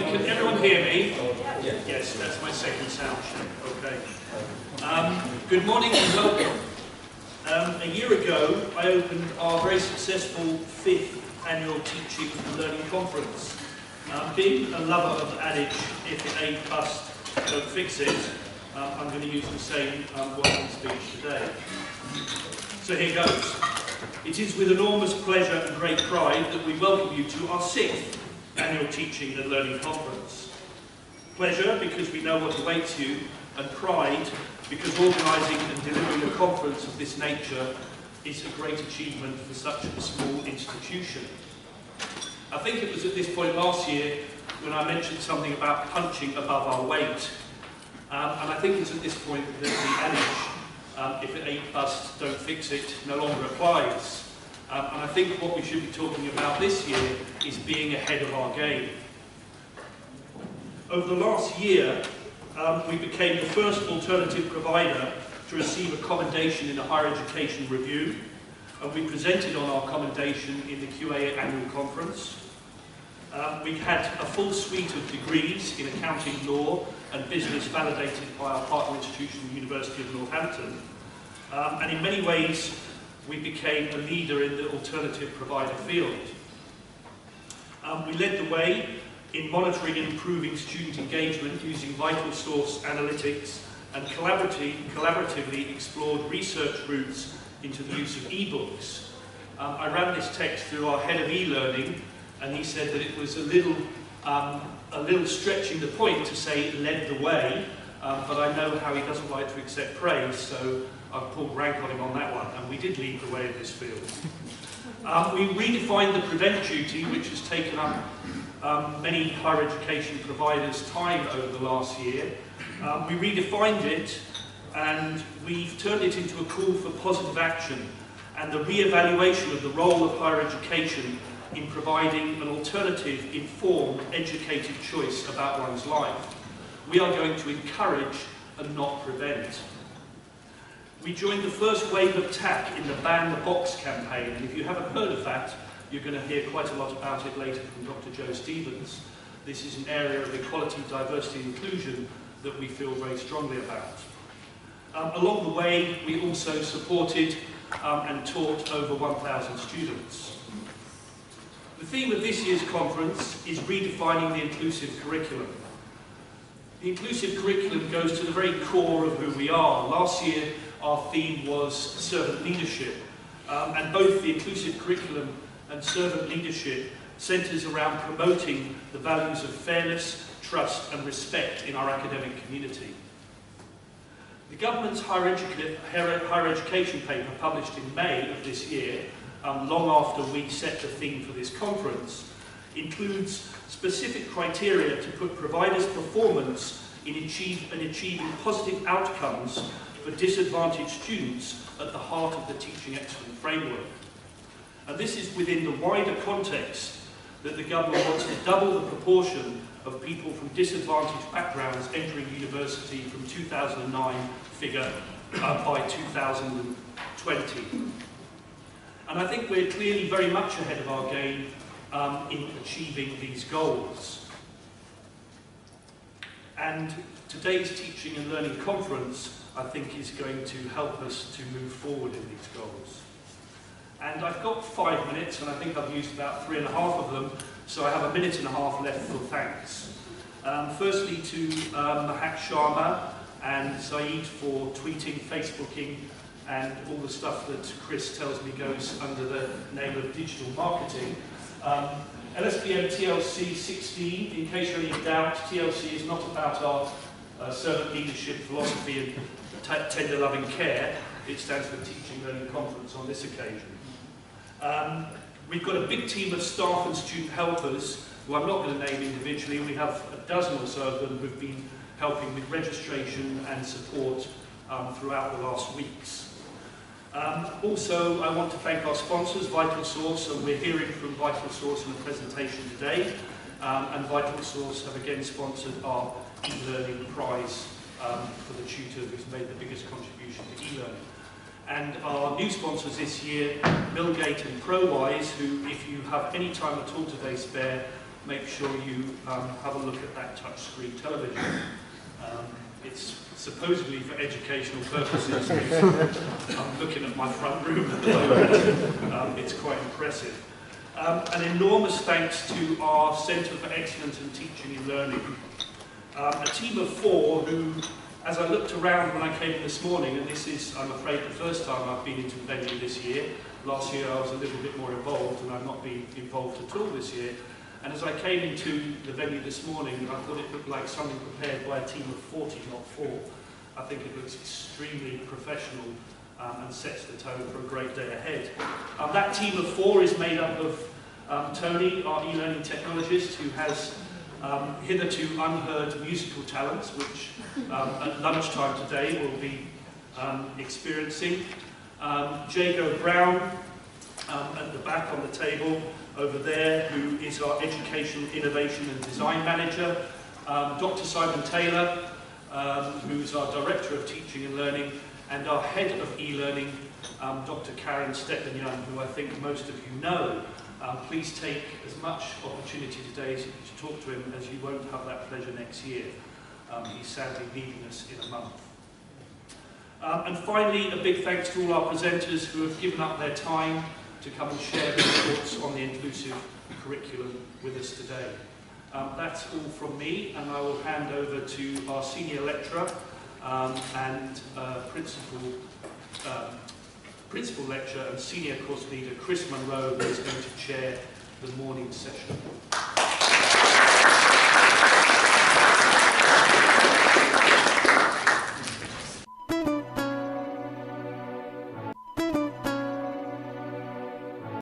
morning. Can everyone hear me? Yes, that's my second sound check. Okay. Good morning and welcome. A year ago, I opened our very successful 5th annual Teaching and Learning Conference. Being a lover of the adage, if it ain't bust, don't fix it, I'm going to use the same welcome speech today. So here goes. It is with enormous pleasure and great pride that we welcome you to our 6th annual Teaching and Learning Conference. Pleasure because we know what awaits you, and pride because organising and delivering a conference of this nature is a great achievement for such a small institution. I think it was at this point last year when I mentioned something about punching above our weight. And I think it's at this point that the adage, if it ain't bust, don't fix it, no longer applies. And I think what we should be talking about this year is being ahead of our game. Over the last year, we became the first alternative provider to receive a commendation in the Higher Education Review, and we presented on our commendation in the QA annual conference. We had a full suite of degrees in accounting, law and business validated by our partner institution, the University of Northampton. And in many ways, we became a leader in the alternative provider field. We led the way in monitoring and improving student engagement using vital source analytics, and collaboratively explored research routes into the use of e-books. I ran this text through our head of e-learning, and he said that it was a little stretching the point to say led the way, but I know how he doesn't like to accept praise, so I've pulled rank on him on that one, and we did lead the way in this field. We redefined the prevent duty, which has taken up many higher education providers' time over the last year. We redefined it, and we've turned it into a call for positive action and the re-evaluation of the role of higher education in providing an alternative, informed, educated choice about one's life. We are going to encourage and not prevent. We joined the first wave of TAC in the Ban the Box campaign, and if you haven't heard of that, you're going to hear quite a lot about it later from Dr. Joe Stevens. This is an area of equality, diversity and inclusion that we feel very strongly about. Along the way, we also supported and taught over 1,000 students. The theme of this year's conference is redefining the inclusive curriculum. The inclusive curriculum goes to the very core of who we are. Last year, our theme was servant leadership, and both the inclusive curriculum and servant leadership centres around promoting the values of fairness, trust and respect in our academic community. The government's higher education paper, published in May of this year, long after we set the theme for this conference, includes specific criteria to put providers' performance in achieving positive outcomes for disadvantaged students at the heart of the Teaching Excellence framework. And this is within the wider context that the government wants to double the proportion of people from disadvantaged backgrounds entering university from 2009 figure by 2020. And I think we're clearly very much ahead of our game in achieving these goals. And today's Teaching and Learning Conference, I think, is going to help us to move forward in these goals. And I've got 5 minutes, and I think I've used about 3.5 of them, so I have 1.5 minutes left for thanks. Firstly to Mahak Sharma and Saeed for tweeting, Facebooking, and all the stuff that Chris tells me goes under the name of digital marketing. LSPM TLC 16, in case you're any doubt, TLC is not about our servant leadership philosophy and tender loving care. It stands for Teaching Learning Conference on this occasion. We've got a big team of staff and student helpers who I'm not going to name individually. We have a dozen or so of them who've been helping with registration and support throughout the last weeks. Also, I want to thank our sponsors, Vital Source, and we're hearing from Vital Source in the presentation today. And Vital Source have again sponsored our e-learning prize for the tutor who's made the biggest contribution to e-learning. And our new sponsors this year, Millgate and ProWise, who, if you have any time at all today spare, make sure you have a look at that touchscreen television. It's supposedly for educational purposes. I'm looking at my front room at the moment. It's quite impressive. An enormous thanks to our Centre for Excellence in Teaching and Learning. A team of 4 who, as I looked around when I came in this morning, and this is, I'm afraid, the first time I've been into the venue this year. Last year I was a little bit more involved, and I've not been involved at all this year. And as I came into the venue this morning, I thought it looked like something prepared by a team of 40, not 4. I think it looks extremely professional and sets the tone for a great day ahead. That team of 4 is made up of Tony, our e-learning technologist, who has hitherto unheard musical talents, which at lunchtime today we'll be experiencing. Jago Brown at the back on the table over there, who is our Educational Innovation and Design Manager. Dr. Simon Taylor, who's our Director of Teaching and Learning, and our Head of E-Learning, Dr. Karen Stepanyan, who I think most of you know. Please take as much opportunity today to talk to him, as you won't have that pleasure next year. He's sadly leaving us in a month. And finally, a big thanks to all our presenters who have given up their time to come and share their thoughts on the inclusive curriculum with us today. That's all from me, and I will hand over to our senior lecturer and principal lecturer and senior course leader, Chris Munro, who is going to chair the morning session.